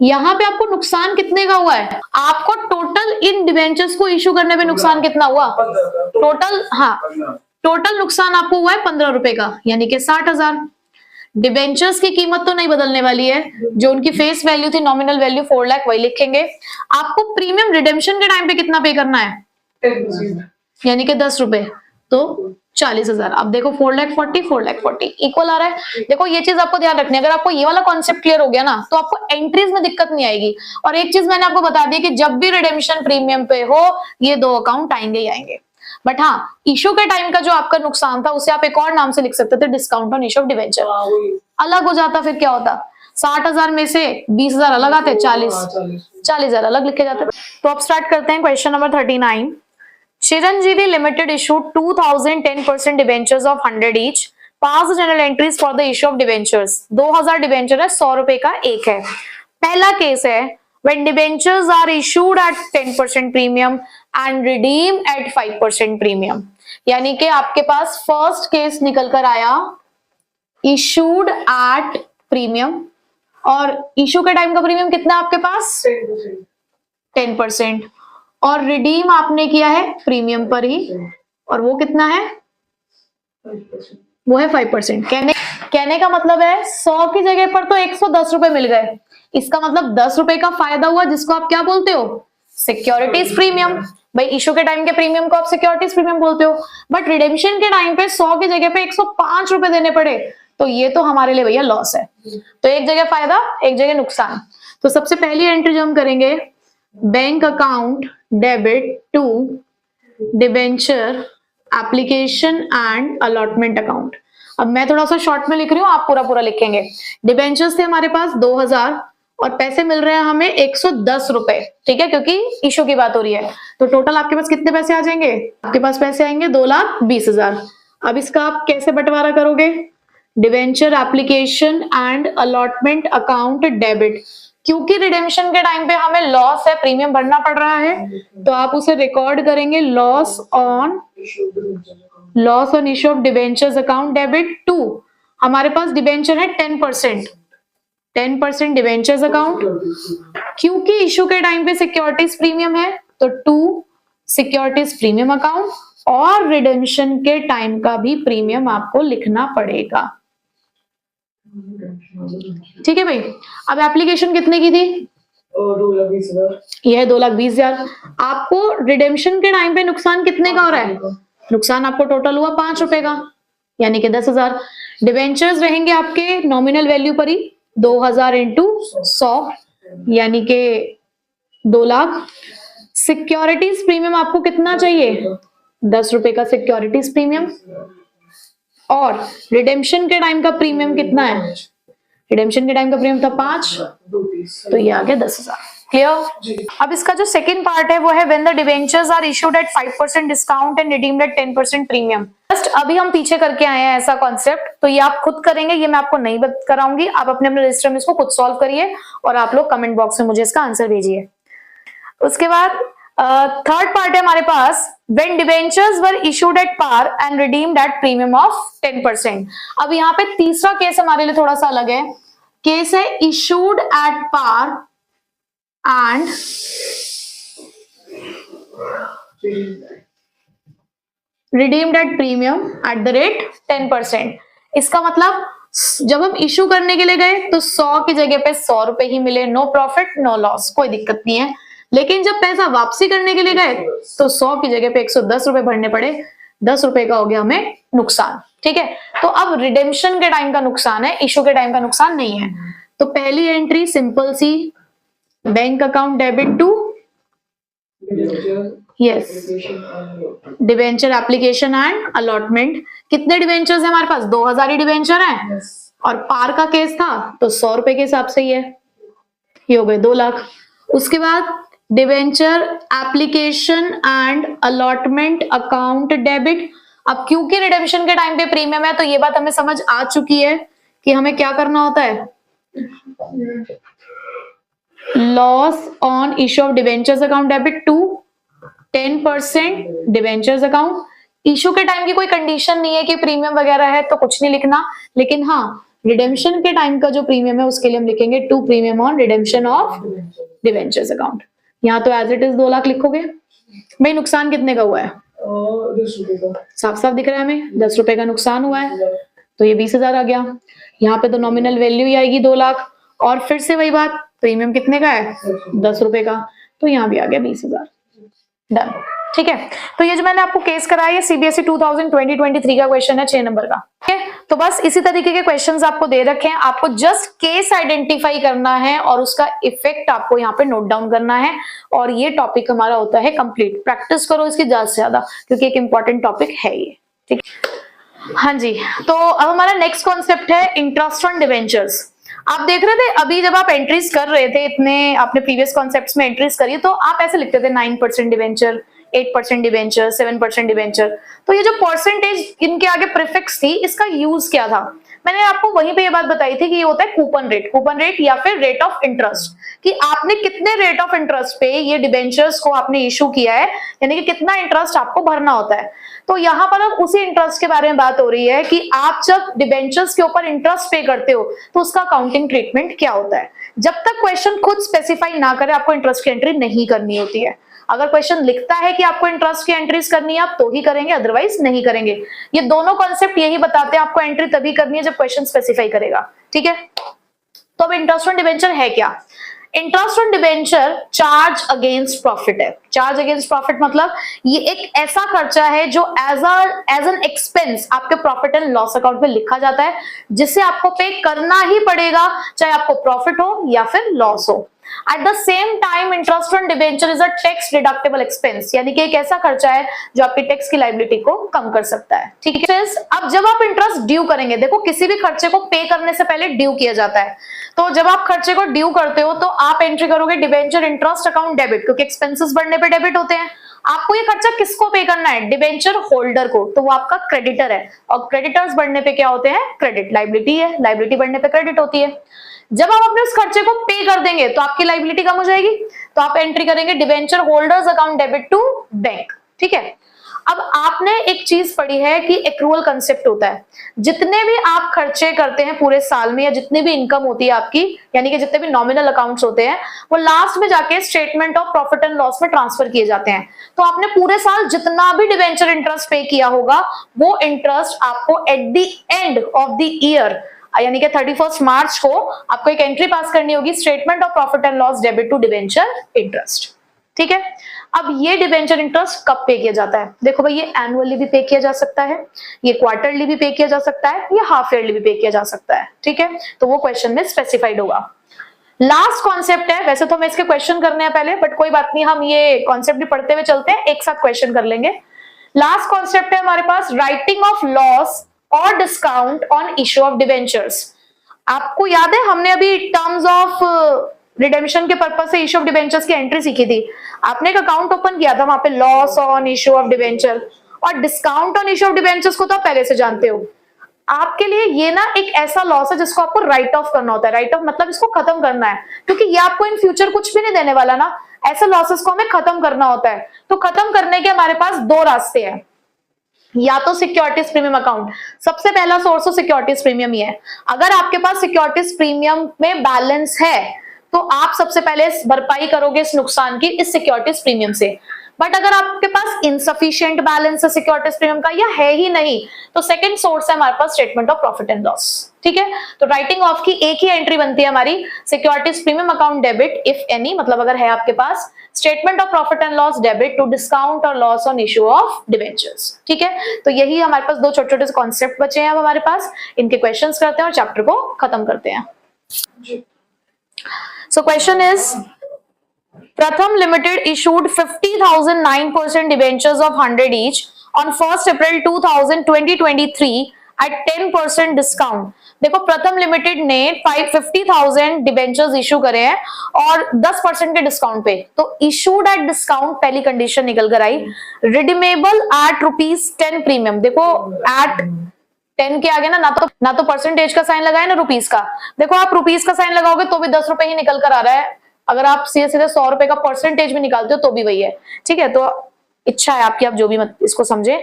यहाँ पे आपको नुकसान कितने का हुआ है? आपको टोटल इन डिबेंचर्स को इशू करने पे नुकसान कितना हुआ टोटल? हाँ, टोटल नुकसान आपको हुआ है 15 रुपए का, यानी कि 60,000। डिबेंचर्स की कीमत तो नहीं बदलने वाली है, जो उनकी फेस वैल्यू थी, नॉमिनल वैल्यू 4 लाख, वही लिखेंगे। आपको प्रीमियम रिडेम्पशन के टाइम पे कितना पे करना है? 10%, यानी कि 10 रुपए, तो 40,000। अब देखो 4,40,4,40 इक्वल आ रहा है। देखो ये चीज आपको ध्यान रखनी है, अगर आपको ये वाला कॉन्सेप्ट क्लियर हो गया ना तो आपको एंट्रीज में दिक्कत नहीं आएगी। और एक चीज मैंने आपको बता दी कि जब भी रिडेम्पशन प्रीमियम पे हो ये 2 अकाउंट आएंगे ही आएंगे। बट हाँ, इशू के टाइम का जो आपका नुकसान था उसे आप एक और नाम से लिख सकते थे, discount on issue of debenture. अलग हो जाता, फिर क्या होता? 60,000 में से 20,000 अलग आते, 40,000 अलग लिखे जाते। तो अब स्टार्ट करते हैं question number 39। Chiranjeevi limited issued 2000 10% debentures of 100 each. Pass general entries for the issue of debentures. 2000 debenture है, 100 रुपए का एक है। पहला केस है when debentures are issued at 10% premium and redeem at 5% premium, यानी कि आपके पास फर्स्ट केस निकल कर आया issued at प्रीमियम, और इशू के टाइम का प्रीमियम कितना आपके पास? 10%, और रिडीम आपने किया है प्रीमियम पर ही, और वो कितना है? वो है 5%। कहने का मतलब है 100 की जगह पर तो 110 रुपए मिल गए, इसका मतलब 10 रुपए का फायदा हुआ, जिसको आप क्या बोलते हो? Securities premium. भाई इशू के टाइम के प्रीमियम को आप सिक्योरिटीज प्रीमियम बोलते हो, बट रिडेम्पशन के टाइम पे 100 की जगह पे 105 रुपए देने पड़े, तो ये तो हमारे लिए भैया लॉस है। तो एक जगह फायदा, एक जगह नुकसान। तो सबसे पहली एंट्री जो हम करेंगे, bank account debit to debenture application and allotment account. अब मैं थोड़ा सा शॉर्ट में लिख रही हूँ, आप पूरा पूरा लिखेंगे। डिबेंचर्स थे हमारे पास 2000 और पैसे मिल रहे हैं हमें 110 रुपए, ठीक है, क्योंकि इशू की बात हो रही है। तो टोटल आपके पास कितने पैसे आ जाएंगे? आपके पास पैसे आएंगे 2,20,000। अब इसका आप कैसे बंटवारा करोगे? Debenture application and allotment account debit. क्योंकि रिडेम्पशन के टाइम पे हमें लॉस है, प्रीमियम भरना पड़ रहा है, तो आप उसे रिकॉर्ड करेंगे loss on loss on issue of debentures account debit to, हमारे पास डिबेंचर है 10% डिबेंचर्स अकाउंट, क्योंकि इश्यू के टाइम पे सिक्योरिटीज प्रीमियम है तो टू सिक्योरिटीज प्रीमियम अकाउंट, और रिडेम्पशन के टाइम का भी प्रीमियम आपको लिखना पड़ेगा। ठीक है भाई। अब एप्लीकेशन कितने की थी? 2,20,000। यह 2,20,000। आपको रिडेम्पशन के टाइम पे नुकसान कितने का हो रहा है? नुकसान आपको टोटल हुआ 5 रुपए का, यानी कि 10,000। डिवेंचर्स रहेंगे आपके नॉमिनल वैल्यू पर ही, 2,000 इंटू 100 यानी कि 2 लाख। सिक्योरिटीज प्रीमियम आपको कितना चाहिए? 10 रुपए का सिक्योरिटीज प्रीमियम, और रिडेम्पशन के टाइम का प्रीमियम कितना है? रिडेम्पशन के टाइम का प्रीमियम था 5, तो ये आ गया 10,000। क्लियर? अब इसका जो सेकंड पार्ट है वो है when the debentures are issued at 5% discount and redeemed at 10% premium. Just अभी हम पीछे करके आए हैं ऐसा कॉन्सेप्ट, तो ये आप खुद करेंगे, ये मैं आपको नहीं कराऊंगी। आप अपने अपने रजिस्टर में इसको खुद सॉल्व करिए और आप लोग कमेंट बॉक्स में मुझे इसका आंसर भेजिए। उसके बाद थर्ड पार्ट है हमारे पास when debentures were issued at par and redeemed at premium of 10%। अब यहाँ पे तीसरा केस हमारे लिए थोड़ा सा अलग है। केस है issued at par and redeemed at premium at the rate 10%। इसका मतलब जब हम इशू करने के लिए गए तो 100 की जगह पे 100 रुपए ही मिले, नो प्रॉफिट नो लॉस, कोई दिक्कत नहीं है। लेकिन जब पैसा वापसी करने के लिए गए तो 100 की जगह पे 110 रुपए भरने पड़े, 10 रुपए का हो गया हमें नुकसान। ठीक है, तो अब रिडेम्पशन के टाइम का नुकसान है, इशू के टाइम का नुकसान नहीं है। तो पहली एंट्री सिंपल सी, bank account debit to yes debenture application and allotment. कितने डिवेंचर्स है हमारे पास? 2,000 ही डिवेंचर है, और पार का केस था तो 100 रुपए के हिसाब से ही है, ये हो गए 2 लाख। उसके बाद debenture application and allotment account debit. अब क्योंकि रिडेम्पशन के टाइम पे प्रीमियम है तो ये बात हमें समझ आ चुकी है कि हमें क्या करना होता है, loss on issue of debentures account debit to 10% debentures account. Issue के टाइम की कोई कंडीशन नहीं है कि प्रीमियम वगैरह है तो कुछ नहीं लिखना, लेकिन हाँ रिडेम्पशन के टाइम का जो प्रीमियम है उसके लिए हम लिखेंगे to premium on redemption of debentures account. यहाँ तो एज इट इज 2 लाख लिखोगे। भाई नुकसान कितने का हुआ है? 10 रुपए का। साफ साफ दिख रहा है हमें, 10 रुपए का नुकसान हुआ है, तो ये 20,000 आ गया। यहाँ पे तो नॉमिनल वैल्यू ही आएगी 2 लाख, और फिर से वही बात, प्रीमियम कितने का है? 10 रुपए का, तो यहाँ भी आ गया 20,000। डन। ठीक है, तो ये जो मैंने आपको केस कराया है सीबीएसई 2020-23 का क्वेश्चन है 6 नंबर का। ठीक है, तो बस इसी तरीके के क्वेश्चंस आपको दे रखे हैं, आपको जस्ट केस आइडेंटिफाई करना है और उसका इफेक्ट आपको यहाँ पे नोट डाउन करना है, और ये टॉपिक हमारा होता है कंप्लीट। प्रैक्टिस करो इसकी ज्यादा से ज्यादा, क्योंकि एक इंपॉर्टेंट टॉपिक है ये। ठीक है, हाँ जी। तो अब हमारा नेक्स्ट कॉन्सेप्ट है इंटरेस्ट ऑन डिवेंचर्स। आप देख रहे थे अभी जब आप एंट्रीज कर रहे थे, इतने आपने प्रीवियस कॉन्सेप्ट्स में एंट्रीज करी, तो आप ऐसे लिखते थे 9% डिवेंचर, 8% डिवेंचर, 7% डिवेंचर। तो ये जो परसेंटेज इनके आगे प्रीफिक्स थी, इसका यूज क्या था? मैंने आपको वहीं पे ये बात बताई थी कि ये होता है कूपन रेट या फिर रेट ऑफ इंटरेस्ट, कि आपने कितने रेट ऑफ इंटरेस्ट पे ये डिबेंचर्स को आपने इशू किया है, यानी कि कितना इंटरेस्ट आपको भरना होता है। तो यहाँ पर अब उसी इंटरेस्ट के बारे में बात हो रही है कि आप जब डिबेंचर्स के ऊपर इंटरेस्ट पे करते हो तो उसका अकाउंटिंग ट्रीटमेंट क्या होता है। जब तक क्वेश्चन खुद स्पेसिफाई ना करे आपको इंटरेस्ट की एंट्री नहीं करनी होती है। अगर क्वेश्चन लिखता है कि आपको इंटरेस्ट की एंट्रीज करनी है आप तो ही करेंगे, अदरवाइज नहीं करेंगे। ये दोनों कॉन्सेप्ट यही बताते हैं आपको एंट्री तभी करनी है जब क्वेश्चन स्पेसिफाई करेगा। ठीक है, तो अब इंटरेस्ट ऑन डिबेंचर है क्या? Interest on debenture charge against profit है। चार्ज अगेंस्ट प्रॉफिट मतलब ये एक ऐसा खर्चा है जो एज एन एक्सपेंस आपके प्रॉफिट एंड लॉस अकाउंट में लिखा जाता है, जिसे आपको पे करना ही पड़ेगा, चाहे आपको प्रॉफिट हो या फिर लॉस हो। At the same time interest on debenture is a tax deductible expense, यानी कि एक ऐसा खर्चा है जो आपकी टैक्स की लायबिलिटी को कम कर सकता है। ठीक है, अब जब आप इंटरेस्ट ड्यू करेंगे, देखो किसी भी खर्चे को पे करने से पहले ड्यू किया जाता है, तो जब आप खर्चे को ड्यू करते हो तो आप एंट्री करोगे डिबेंचर इंटरेस्ट अकाउंट डेबिट, क्योंकि एक्सपेंसेस बढ़ने पे डेबिट होते हैं। आपको ये खर्चा किसको पे करना है? डिबेंचर होल्डर को, तो वो आपका क्रेडिटर है, और क्रेडिटर्स बढ़ने पे क्या होते हैं? क्रेडिट। लायबिलिटी है, लायबिलिटी बढ़ने पे क्रेडिट होती है। जब आप अपने उस खर्चे को पे कर देंगे तो आपकी लायबिलिटी कम हो जाएगी, तो आप एंट्री करेंगे debenture holders account debit to bank. ठीक है, अब आपने एक चीज पढ़ी है कि एक्रूअल कंसेप्ट होता है, जितने भी आप खर्चे करते हैं पूरे साल में या जितनी भी इनकम होती है आपकी, यानी कि जितने भी नॉमिनल अकाउंट्स होते हैं, वो लास्ट में जाके statement of profit and loss में ट्रांसफर किए जाते हैं। तो आपने पूरे साल जितना भी डिवेंचर इंटरेस्ट पे किया होगा, वो इंटरेस्ट आपको at the end of the year, यानी कि 31 मार्च को आपको एक एंट्री पास करनी होगी, statement of profit and loss debit to debenture interest. ठीक है, अब ये डिवेंचर इंटरेस्ट कब पे किया जाता है? देखो भाई, ये एनुअली भी पे किया जा सकता है, ये क्वार्टरली भी पे किया जा सकता है, ये हाफ ईयरली भी पे किया जा सकता है। ठीक है, तो वो क्वेश्चन में स्पेसिफाइड होगा। लास्ट कॉन्सेप्ट है, वैसे तो हमें इसके क्वेश्चन करने हैं पहले, बट कोई बात नहीं, हम ये कॉन्सेप्ट भी पढ़ते हुए चलते हैं, एक साथ क्वेश्चन कर लेंगे। लास्ट कॉन्सेप्ट है हमारे पास राइटिंग ऑफ लॉस और discount on issue of debentures. आपको याद है हमने अभी टर्म्स ऑफ रिडेम्पशन के पर्पस से इश्यू ऑफ डिवेंचर्स की एंट्री सीखी थी। आपने एक अकाउंट ओपन किया था, वहां पे loss on issue of debenture और discount on issue of debentures को तो आप पहले से जानते हो। आपके लिए ये ना एक ऐसा लॉस है जिसको आपको राइट ऑफ करना होता है। राइट ऑफ मतलब इसको खत्म करना है, क्योंकि ये आपको इन फ्यूचर कुछ भी नहीं देने वाला ना। ऐसे लॉसेस को हमें खत्म करना होता है। तो खत्म करने के हमारे पास दो रास्ते हैं, या तो सिक्योरिटीज प्रीमियम अकाउंट, सबसे पहला सोर्स तो सिक्योरिटीज प्रीमियम ही है। अगर आपके पास सिक्योरिटीज प्रीमियम में बैलेंस है तो आप सबसे पहले भरपाई करोगे इस नुकसान की इस सिक्योरिटीज प्रीमियम से। बट अगर आपके पास इनसफिशिएंट बैलेंस है सिक्योरिटीज प्रीमियम का या है ही नहीं, तो सेकंड सोर्स है हमारे पास statement of profit and loss. ठीक है, तो राइटिंग ऑफ की एक ही एंट्री बनती है हमारी, securities premium account debit if any, मतलब अगर है आपके पास, statement of profit and loss debit to discount और loss on issue of debentures. ठीक है, तो यही हमारे पास दो छोटे छोटे कॉन्सेप्ट बचे हैं अब हमारे पास। इनके क्वेश्चंस करते हैं और चैप्टर को खत्म करते हैं। So question is, Pratham Limited issued 50,000 9% debentures of 100 each on 1st April 2023 at 10% discount। देखो, प्रथम लिमिटेड ने 50,000 डिबेंचर्स इशू करे हैं और 10% के डिस्काउंट पे। तो इशूड एट डिस्काउंट पहली कंडीशन निकल कर आई, रिडीमेबल एट ₹10 प्रीमियम। देखो, एट 10 के आगे ना तो परसेंटेज का साइन लगाए ना रुपीस का। देखो, आप रुपीस का साइन लगाओगे तो भी 10 रुपए ही निकल कर आ रहा है, अगर आप सीधे सीधे 100 रुपए का परसेंटेज भी निकालते हो तो भी वही है। ठीक है, तो इच्छा है आपकी, आप जो भी मत इसको समझे,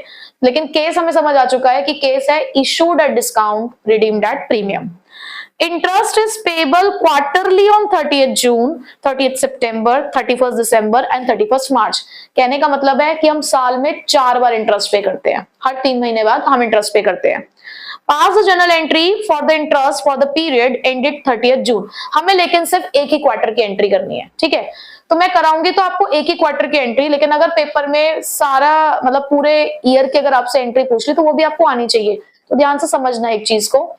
लेकिन केस हमें समझ आ चुका है कि केस है issued at discount, redeemed at premium. Interest is payable quarterly on 30th June, 30th September, 31st December and 31st मार्च। कहने का मतलब है कि हम साल में 4 बार इंटरेस्ट पे करते हैं, हर 3 महीने बाद हम इंटरेस्ट पे करते हैं। Pass the journal entry for the interest for the period ended 30th June. हमें लेकिन सिर्फ एक ही क्वार्टर की एंट्री करनी है। ठीक है, तो मैं कराऊंगी तो आपको एक ही क्वार्टर की एंट्री, लेकिन अगर पेपर में सारा मतलब पूरे ईयर की अगर आपसे एंट्री पूछ ली तो वो भी आपको आनी चाहिए। तो ध्यान से समझना एक चीज को।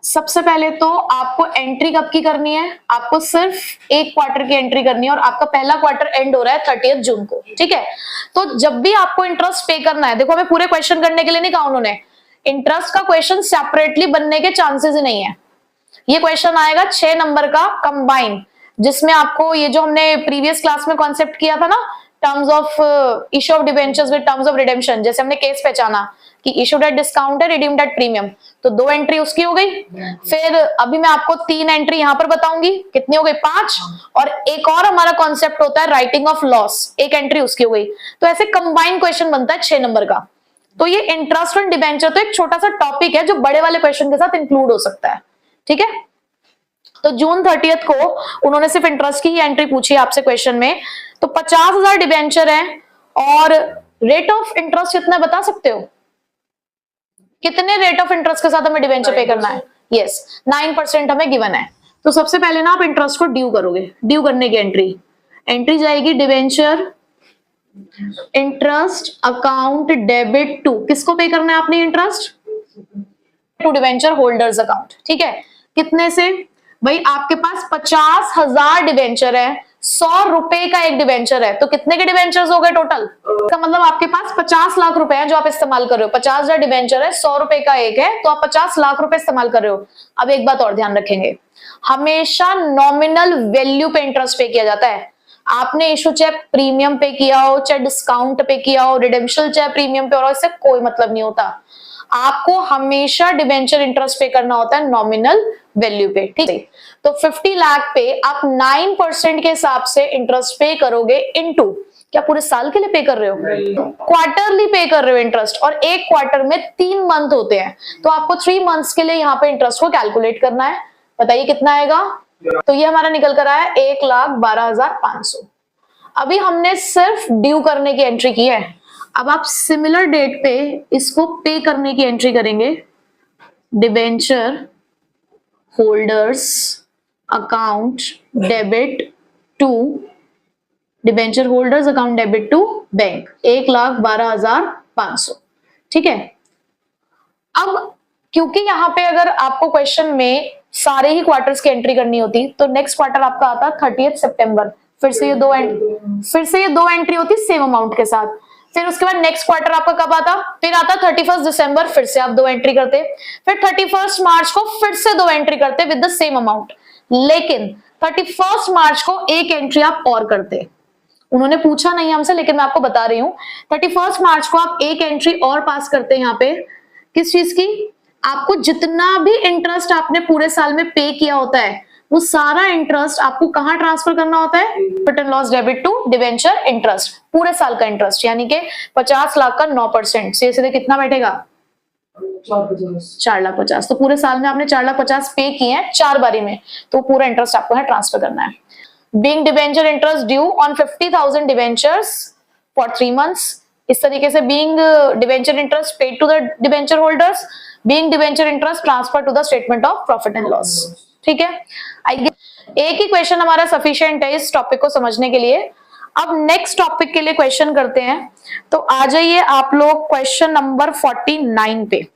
सबसे पहले तो आपको एंट्री कब की करनी है? आपको सिर्फ एक क्वार्टर की एंट्री करनी है और आपका पहला क्वार्टर एंड हो रहा है 30th जून को। ठीक है, तो जब भी आपको इंटरेस्ट पे करना है, देखो हमें पूरे क्वेश्चन करने के लिए नहीं कहा उन्होंने, इंटरेस्ट का क्वेश्चन सेपरेटली बनने के चांसेस ही नहीं है। ये क्वेश्चन आएगा 6 नंबर का कंबाइन, जिसमें आपको ये जो हमने प्रीवियस क्लास में कॉन्सेप्ट किया था ना, terms of issue of debentures with terms of redemption, जैसे हमने केस पहचाना कि इशूड एट डिस्काउंट है, रिडीम्ड एट प्रीमियम, तो 2 एंट्री उसकी हो गई। फिर अभी मैं आपको 3 एंट्री यहां पर बताऊंगी, कितनी हो गई? 5। और एक और हमारा कॉन्सेप्ट होता है राइटिंग ऑफ लॉस, 1 एंट्री उसकी हो गई। तो ऐसे कंबाइन क्वेश्चन बनता है 6 नंबर का। तो ये इंटरेस्ट ऑन डिबेंचर तो एक छोटा सा टॉपिक है जो बड़े वाले क्वेश्चन के साथ इंक्लूड हो सकता है। ठीक है, तो जून 30th को उन्होंने सिर्फ इंटरेस्ट की ही एंट्री पूछी आपसे क्वेश्चन में। तो 50,000 डिबेंचर है और रेट ऑफ इंटरेस्ट कितना बता सकते हो? कितने रेट ऑफ इंटरेस्ट के साथ हमें डिबेंचर पे करना है? यस, 9% हमें गिवन है। तो सबसे पहले ना आप इंटरेस्ट को ड्यू करोगे। ड्यू करने की एंट्री जाएगी debenture interest account debit to, किसको पे करना है आपने interest? To debenture holders account. ठीक है, कितने से? भाई आपके पास 50,000 डिबेंचर है, 100 रुपए का एक डिबेंचर है, तो कितने के डिबेंचर्स हो गए टोटल? इसका मतलब आपके पास 50 लाख रुपए हैं जो आप इस्तेमाल कर रहे हो। 50,000 डिबेंचर है, 100 रुपए का एक है, तो आप 50 लाख रुपए इस्तेमाल कर रहे हो। अब एक बात और ध्यान रखेंगे, हमेशा नॉमिनल वैल्यू पे इंटरेस्ट पे किया जाता है। आपने इशू चाहे प्रीमियम पे किया हो, चाहे डिस्काउंट पे किया हो, रिडेम्पशन चाहे प्रीमियम पे, और इससे कोई मतलब नहीं होता। आपको हमेशा डिबेंचर इंटरेस्ट पे करना होता है नॉमिनल वैल्यू पे। ठीक है, तो 50 लाख पे आप 9% के हिसाब से इंटरेस्ट पे करोगे इनटू क्या पूरे साल के लिए पे कर रहे हो? क्वार्टरली पे कर रहे हो इंटरेस्ट, और एक क्वार्टर में 3 मंथ होते हैं, तो आपको 3 मंथ्स के लिए यहाँ पे इंटरेस्ट को कैलकुलेट करना है। बताइए कितना आएगा? तो ये हमारा निकल कर आया 1,12,500। अभी हमने सिर्फ ड्यू करने की एंट्री की है। अब आप सिमिलर डेट पे इसको पे करने की एंट्री करेंगे। Debenture holders account debit to debenture holders account debit to bank 1,12,500। ठीक है। अब क्योंकि यहाँ पे अगर आपको क्वेश्चन में सारे ही क्वार्टर्स की एंट्री करनी होती तो नेक्स्ट क्वार्टर आपका आता 30 सितंबर, फिर से ये दो एंट्री होती सेम अमाउंट के साथ। फिर उसके बाद नेक्स्ट क्वार्टर आपका कब आता? फिर आता 31 दिसंबर, फिर से आप 2 एंट्री करते। फिर 31 मार्च को फिर से 2 एंट्री करते विद द सेम अमाउंट। लेकिन 31 मार्च को एक एंट्री आप और करते। उन्होंने पूछा नहीं हमसे, लेकिन मैं आपको बता रही हूँ 31 मार्च को आप एक एंट्री और पास करते हैं यहाँ पे। किस चीज की? आपको जितना भी इंटरेस्ट आपने पूरे साल में पे किया होता है वो सारा इंटरेस्ट आपको कहां ट्रांसफर करना होता है? Profit and loss debit to debenture interest, पूरे साल का इंटरेस्ट, यानी कि 50 लाख का 9%, सीधे कितना बैठेगा? 4,50,000। तो पूरे साल में आपने 4,50,000 पे किए हैं 4 बारी में, तो पूरा इंटरेस्ट आपको है ट्रांसफर करना है। Being debenture interest due on 50,000 debentures for 3 months, इस तरीके से being debenture interest paid to the debenture holders, being debenture interest transferred to the statement of profit and loss। ठीक है, एक ही क्वेश्चन हमारा सफिशिएंट है इस टॉपिक को समझने के लिए। अब नेक्स्ट टॉपिक के लिए क्वेश्चन करते हैं, तो आ जाइए आप लोग क्वेश्चन नंबर 49 पे।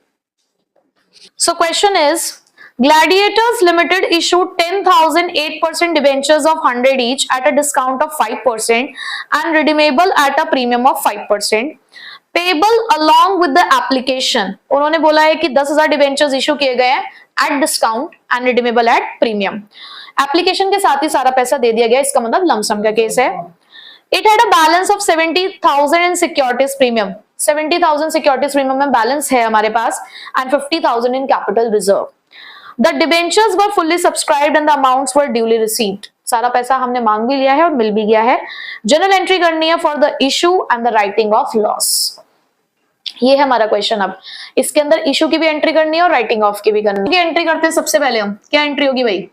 So question is Gladiators Limited issued 10,008% debentures of 100 each at a discount of 5% and redeemable at a premium of 5%. Payable along with the application. उन्होंने बोला है कि 10,000 डिबेंचर्स इशू किए गए हैं at discount and redeemable at premium. Application के साथ ही सारा पैसा दे दिया गया, इसका मतलब लमसम का केस है। It had a balance of 70,000 in securities premium. 70,000 securities premium में बैलेंस है हमारे पास and 50,000 in capital reserve. The debentures were fully subscribed and the amounts were duly received. सारा पैसा हमने मांग भी लिया है और मिल भी गया है। जनरल एंट्री करनी है for the issue and the writing of loss. ये है हमारा क्वेश्चन। अब इसके अंदर इशू की भी एंट्री करनी है और राइटिंग ऑफ की भी करनी है। एंट्री करते हैं सबसे पहले हम, क्या एंट्री होगी भाई?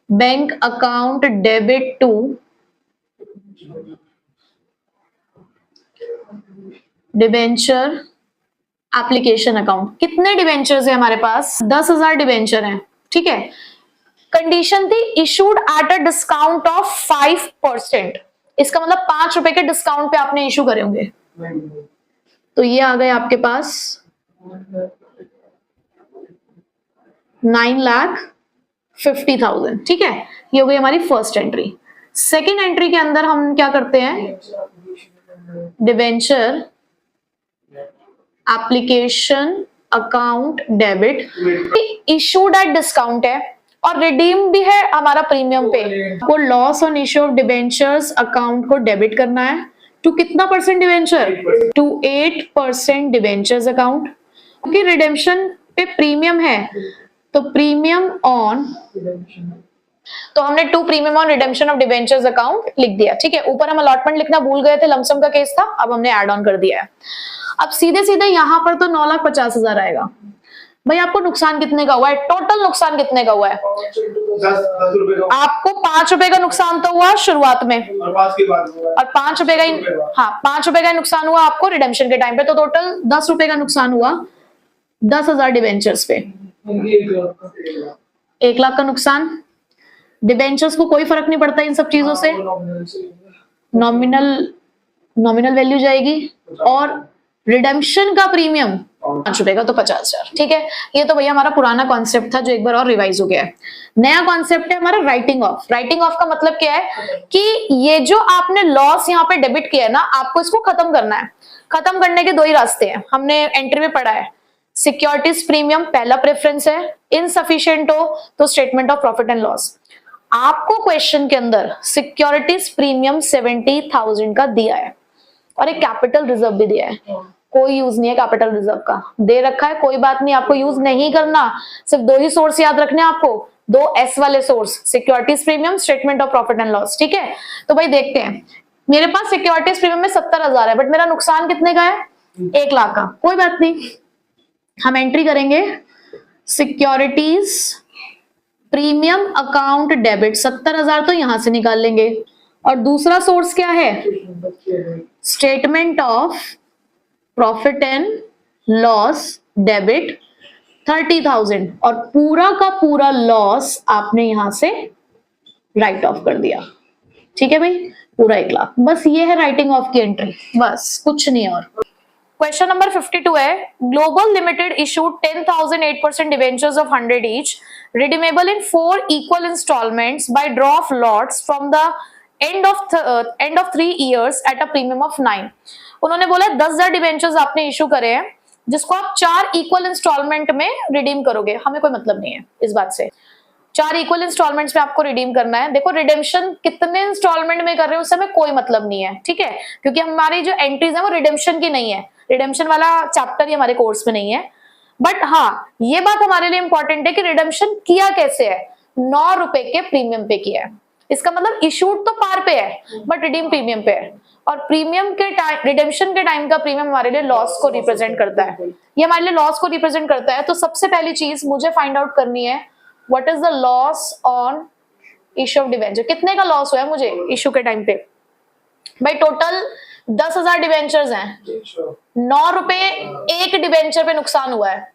Bank account debit to debenture application account. कितने डिबेंचर्स है हमारे पास? 10,000 डिबेंचर हैं। ठीक है, कंडीशन थी issued at a discount of 5%। इसका मतलब 5 रुपए के डिस्काउंट पे आपने इशू करे होंगे। तो ये आ गए आपके पास 9,50,000। ठीक है, ये हो गई हमारी फर्स्ट एंट्री। सेकेंड एंट्री के अंदर हम क्या करते हैं? Debenture application account debit issued at discount है और रिडीम भी है हमारा प्रीमियम पे। को loss on issue of debentures account को डेबिट करना है टू कितना percent debenture? To 8% debentures account. क्योंकि रिडेम्पशन पे प्रीमियम है तो प्रीमियम ऑन, तो हमने 2 premium on redemption of debentures account लिख दिया। ठीक है, ऊपर हम अलॉटमेंट लिखना भूल गए थे, लमसम का केस था, अब हमने ऐड ऑन कर दिया है। अब सीधे सीधे यहां पर तो 9,50,000 आएगा। भाई आपको नुकसान कितने का हुआ है? टोटल नुकसान कितने का हुआ है? 10 रुपए का। आपको 5 रुपए का नुकसान तो हुआ शुरुआत में और 5 के बाद हुआ। और 5 रुपए का, हाँ 5 रुपए का नुकसान हुआ आपको रिडेम्पशन के टाइम पे, तो टोटल 10 रुपए का नुकसान हुआ 10,000 डिबेंचर्स पे। 1 लाख का नुकसान। डिबेंचर्स को कोई फर्क नहीं पड़ता इन सब चीजों से, नॉमिनल वैल्यू जाएगी। और रिडेम्पशन का प्रीमियम 5 रुपए का, तो 50,000। ठीक है, ये तो भैया हमारा पुराना कॉन्सेप्ट था जो एक बार और रिवाइज हो गया है। नया कॉन्सेप्ट है हमारा राइटिंग ऑफ। राइटिंग ऑफ का मतलब क्या है कि ये जो आपने लॉस यहाँ पे डेबिट किया है ना, आपको इसको खत्म करना है। खत्म करने के 2 ही रास्ते हैं, हमने एंट्री में पढ़ा है। सिक्योरिटीज प्रीमियम पहला प्रेफरेंस है, इनसफिशिएंट हो तो statement of profit and loss. आपको क्वेश्चन के अंदर सिक्योरिटीज प्रीमियम 70,000 का दिया है और एक कैपिटल रिजर्व भी दिया है। कोई यूज नहीं है कैपिटल रिजर्व का, दे रखा है, कोई बात नहीं, आपको यूज नहीं करना। सिर्फ 2 ही सोर्स याद रखने आपको, 2 S वाले source, securities premium, statement of profit and loss. ठीक है, तो भाई देखते हैं मेरे पास सिक्योरिटीज प्रीमियम में 70,000 है, बट मेरा नुकसान कितने का है? 1 लाख का। कोई बात नहीं, हम एंट्री करेंगे सिक्योरिटीज प्रीमियम अकाउंट डेबिट, 70,000 तो यहां से निकाल लेंगे। और दूसरा सोर्स क्या है? Statement of profit and loss debit 30,000, और पूरा का पूरा लॉस आपने यहां से राइट ऑफ कर दिया। ठीक है भाई, पूरा 1 लाख। बस ये है राइटिंग ऑफ की एंट्री, बस कुछ नहीं। और क्वेश्चन नंबर 52 है, global limited issued 10,008% debentures of 100 each, redeemable in 4 equal installments by draw of lots from the end of 3 years at a premium of 9। उन्होंने बोला 10,000 डिवेंचर्स आपने इशू करे हैं जिसको आप 4 इक्वल इंस्टॉलमेंट में रिडीम करोगे। हमें कोई मतलब नहीं है इस बात से, 4 इक्वल इंस्टॉलमेंट्स में आपको रिडीम करना है। देखो रिडेम्पशन कितने इंस्टॉलमेंट में कर रहे हो उससे हमें कोई मतलब नहीं है, ठीक है, क्योंकि हमारी जो एंट्रीज है वो रिडेम्पशन की नहीं है, रिडेम्पशन वाला चैप्टर ही हमारे कोर्स में नहीं है। बट हाँ, ये बात हमारे लिए इंपॉर्टेंट है कि रिडेम्पशन किया कैसे है, 9 रुपए के प्रीमियम पे किया है। इसका मतलब इशूड तो पार पे है बट रिडीम प्रीमियम पे है, और प्रीमियम के टाइम, रिडेम्पशन के टाइम का प्रीमियम हमारे लिए लॉस को रिप्रेजेंट करता है, ये हमारे लिए लॉस को रिप्रेजेंट करता है। तो सबसे पहली चीज मुझे फाइंड आउट करनी है, what is the loss on issue of debenture, कितने का लॉस हुआ है मुझे इशू के टाइम पे। भाई टोटल 10,000 डिवेंचर्स हैं, 9 रुपए एक डिवेंचर पे नुकसान हुआ है,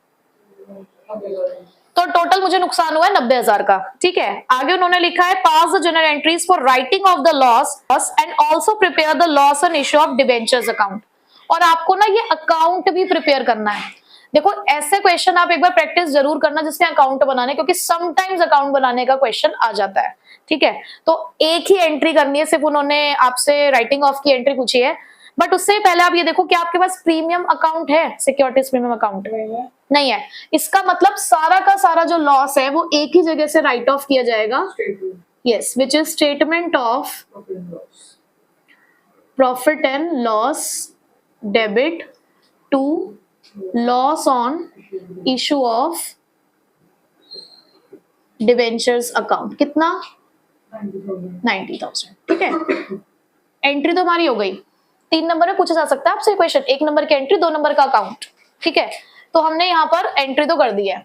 तो टोटल मुझे नुकसान हुआ है 90,000 का। ठीक है, आगे उन्होंने लिखा है pass the general entries for writing off the loss and also prepare the loss on issue of debentures account. और आपको ना ये अकाउंट भी प्रिपेयर करना है। देखो ऐसे क्वेश्चन आप एक बार प्रैक्टिस जरूर करना जिसमें अकाउंट बनाने, क्योंकि समटाइम्स अकाउंट बनाने का क्वेश्चन आ जाता है। ठीक है, तो एक ही एंट्री करनी है, सिर्फ उन्होंने आपसे राइटिंग ऑफ की एंट्री पूछी है, बट उससे पहले आप ये देखो कि आपके पास प्रीमियम अकाउंट है, सिक्योरिटीज प्रीमियम अकाउंट नहीं है। इसका मतलब सारा का सारा जो लॉस है वो एक ही जगह से राइट ऑफ किया जाएगा, yes, which is statement of profit and loss debit to loss on issue of debentures account. कितना? 90,000। ठीक है, एंट्री तो हमारी हो गई। 3 नंबर में पूछा जा सकता है आपसे क्वेश्चन, 1 नंबर की एंट्री, 2 नंबर का अकाउंट। ठीक है, तो हमने यहाँ पर एंट्री तो कर दी है।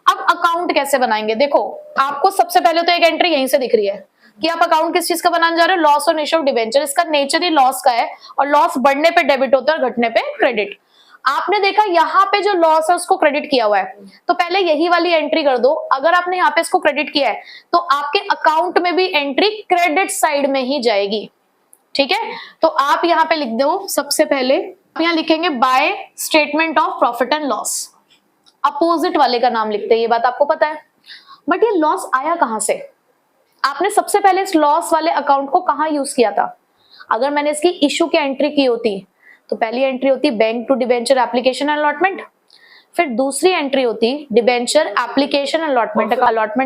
अब अकाउंट कैसे बनाएंगे? देखो आपको सबसे पहले तो एक एंट्री यहीं से दिख रही है कि आप अकाउंट किस चीज का बनाने जा रहे हो, loss on issue of debenture. इसका नेचर ही लॉस का है, और लॉस बढ़ने पे डेबिट होता है और घटने पे क्रेडिट। आपने देखा यहाँ पे जो लॉस है उसको क्रेडिट किया हुआ है, तो पहले यही वाली एंट्री कर दो। अगर आपने यहाँ पे इसको क्रेडिट किया है तो आपके अकाउंट में भी एंट्री क्रेडिट साइड में ही जाएगी। ठीक है, तो आप यहाँ पे लिख दो, सबसे पहले आप यहाँ लिखेंगे by statement of profit and loss, opposite वाले का नाम लिखते हैं, ये बात आपको पता है। बट ये लॉस आया कहां से? आपने सबसे पहले इस लॉस वाले अकाउंट को कहां यूज किया था? अगर मैंने इसकी इशू की एंट्री की होती तो पहली एंट्री होती bank to debenture application allotment, फिर दूसरी एंट्री होती debenture application allotment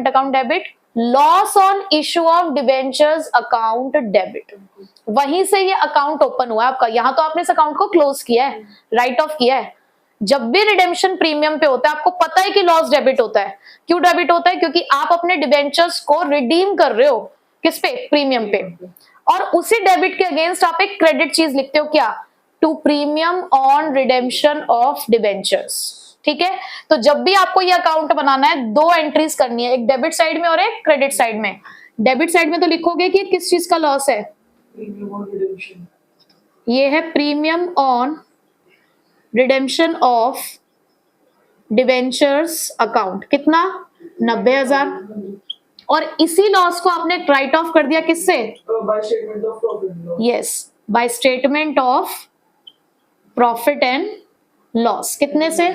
account debit, loss on issue of debentures account debit. वहीं से ये अकाउंट ओपन हुआ है आपका। यहां तो आपने इस अकाउंट को क्लोज किया है, राइट ऑफ किया है। जब भी रिडेम्पशन प्रीमियम पे होता है आपको पता है कि लॉस डेबिट होता है। क्यों डेबिट होता है? क्योंकि आप अपने डिबेंचर्स को रिडीम कर रहे हो, किस पे? प्रीमियम पे। और उसी डेबिट के अगेंस्ट आप एक क्रेडिट चीज लिखते हो, क्या? To premium on redemption of debentures. ठीक है, तो जब भी आपको ये अकाउंट बनाना है 2 एंट्रीज करनी है, एक डेबिट साइड में और एक क्रेडिट साइड में। डेबिट साइड में तो लिखोगे कि किस चीज का लॉस है, ये है premium on redemption of debentures account. कितना? 90,000। और इसी लॉस को आपने राइट ऑफ कर दिया किससे? Yes, by statement of profit and loss. कितने से?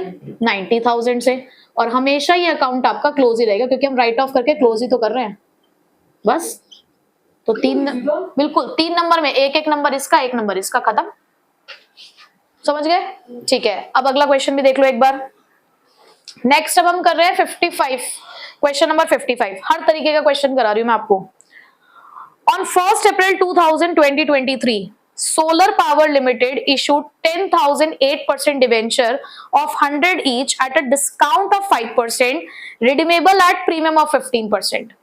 90,000 से। और हमेशा ये अकाउंट आपका क्लोज ही रहेगा क्योंकि हम राइट ऑफ करके क्लोज ही तो कर रहे हैं। बस तो 3, बिल्कुल 3 नंबर में, एक नंबर इसका, 1 नंबर इसका, खत्म। समझ गए? ठीक है, अब अगला क्वेश्चन भी देख लो एक बार। नेक्स्ट अब हम कर रहे हैं 55, क्वेश्चन नंबर 55। हर तरीके का क्वेश्चन करा रही हूं मैं आपको। On 1 April 2023 Solar Power Limited issued 10,008% debenture of 100 each at a discount of 5%, redeemable at premium of 15%.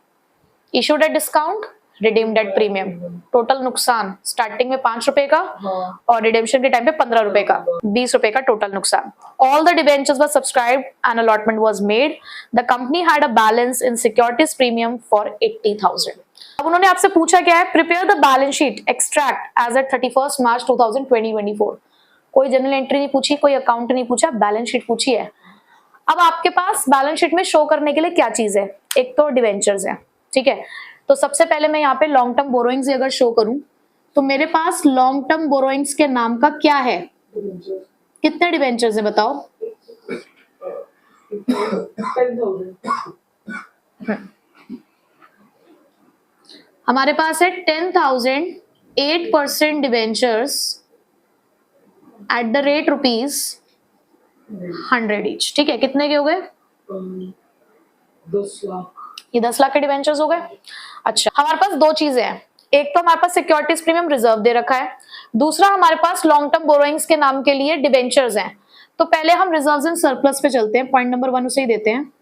Issued at discount, redeem date premium, total नुकसान स्टार्टिंग में 5 रुपए का और रिडेम्पशन के टाइम पे 15 रुपए का, 20 रुपए का टोटल नुकसान। All the debentures were subscribed and allotment was made. The company had a balance in securities premium for 80,000। अब उन्होंने आपसे पूछा क्या है, prepare the balance sheet extract as at 31 March 2024। कोई जनरल एंट्री नहीं पूछी, कोई अकाउंट नहीं पूछा, बैलेंस शीट पूछी है। अब आपके पास बैलेंस शीट में शो करने के लिए क्या चीज है, एक तो डिवेंचर्स है, ठीक है। तो सबसे पहले मैं यहाँ पे लॉन्ग टर्म बोरोइंग्स अगर शो करूं तो मेरे पास लॉन्ग टर्म बोरोइंग्स के नाम का क्या है, कितने डिवेंचर्स है बताओ। 10,000। हमारे पास है 10,000, 8% debentures at the rate ₹100 each, ठीक है। कितने के हो गए, 10 लाख। ये 10 लाख के डिवेंचर्स हो गए। अच्छा, हमारे पास दो चीजें हैं, एक तो हमारे पास सिक्योरिटीज प्रीमियम रिजर्व दे रखा है, दूसरा हमारे पास लॉन्ग टर्म बोरोइंग्स के नाम के लिए डिवेंचर्स हैं। तो पहले हम रिजर्व्स एंड सरप्लस पे चलते हैं, पॉइंट नंबर 1 उसे ही देते हैं,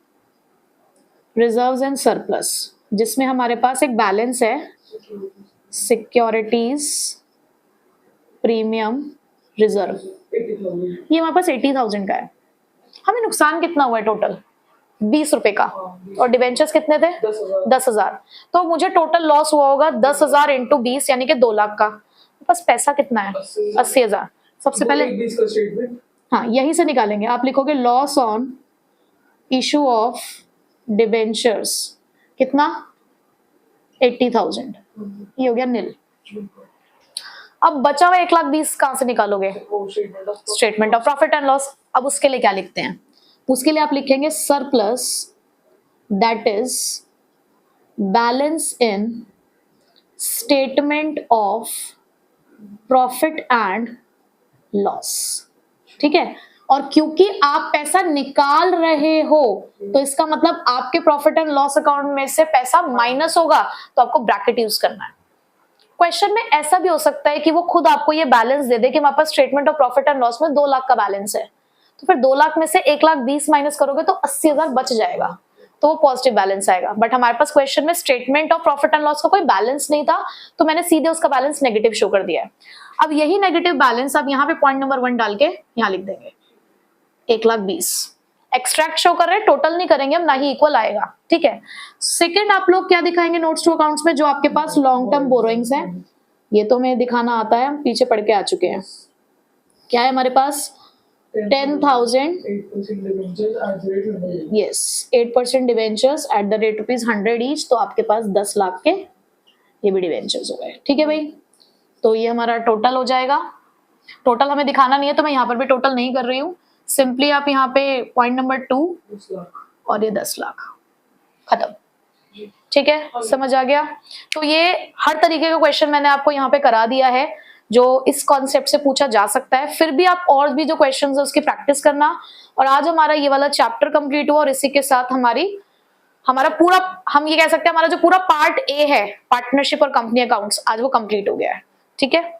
रिजर्व्स एंड सरप्लस, जिसमें हमारे पास एक बैलेंस है सिक्योरिटीज प्रीमियम रिजर्व, 80,000। ये हमारे पास 80,000 का है। हमें नुकसान कितना हुआ है टोटल, 20 रुपए का, और डिवेंचर्स कितने थे 10,000। तो मुझे टोटल लॉस हुआ होगा 10,000 इंटू 20 यानी कि 2 लाख का। बस पैसा कितना है 80,000। सबसे पहले हाँ यही से निकालेंगे, आप लिखोगे loss on issue of debentures कितना 80,000, ये हो गया नील। अब बचा हुआ 1,20,000 कहां से निकालोगे, statement of profit and loss. अब उसके लिए क्या लिखते हैं, उसके लिए आप लिखेंगे surplus that is balance in statement of profit and loss, ठीक है। और क्योंकि आप पैसा निकाल रहे हो तो इसका मतलब आपके प्रॉफिट एंड लॉस अकाउंट में से पैसा माइनस होगा, तो आपको ब्रैकेट यूज करना है। क्वेश्चन में ऐसा भी हो सकता है कि वो खुद आपको ये बैलेंस दे दे कि हमारे पास statement of profit and loss में 2 लाख का बैलेंस है, तो फिर 2 लाख में से 1,20,000 माइनस करोगे तो 80,000 बच जाएगा, तो वो पॉजिटिव बैलेंस आएगा। बट हमारे पास क्वेश्चन में statement of profit and loss का कोई बैलेंस नहीं था, तो मैंने सीधे उसका बैलेंस नेगेटिव शो कर दिया है। अब यही नेगेटिव बैलेंस आप यहाँ पे पॉइंट नंबर 1 डाल के यहाँ लिख देंगे 1,20,000। एक्सट्रैक्ट शो कर रहे हैं, टोटल नहीं करेंगे हम, ना ही इक्वल आएगा, ठीक है। सेकंड आप लोग क्या दिखाएंगे नोट्स टू अकाउंट्स में, जो आपके पास लॉन्ग टर्म बोरोइंग्स हैं, ये तो मैं दिखाना आता है, हम पीछे पढ़ के आ चुके हैं। क्या है हमारे पास 10,000, 8% yes 8% debentures at the rate ₹100 each, तो आपके पास 10 लाख के ये भी डिवेंचर्स हो गए, ठीक है भाई। तो ये हमारा टोटल हो जाएगा। टोटल हमें दिखाना नहीं है तो मैं यहाँ पर भी टोटल नहीं कर रही हूँ, सिंपली आप यहाँ पे पॉइंट नंबर 2 और ये 10 लाख खत्म, ठीक है, समझ आ गया। तो ये हर तरीके का क्वेश्चन मैंने आपको यहाँ पे करा दिया है जो इस कॉन्सेप्ट से पूछा जा सकता है। फिर भी आप और भी जो क्वेश्चंस है उसकी प्रैक्टिस करना। और आज हमारा ये वाला चैप्टर कंप्लीट हुआ और इसी के साथ हमारा पूरा, हम ये कह सकते हैं हमारा जो पूरा पार्ट ए है पार्टनरशिप और कंपनी अकाउंट्स, आज वो कंप्लीट हो गया है, ठीक है।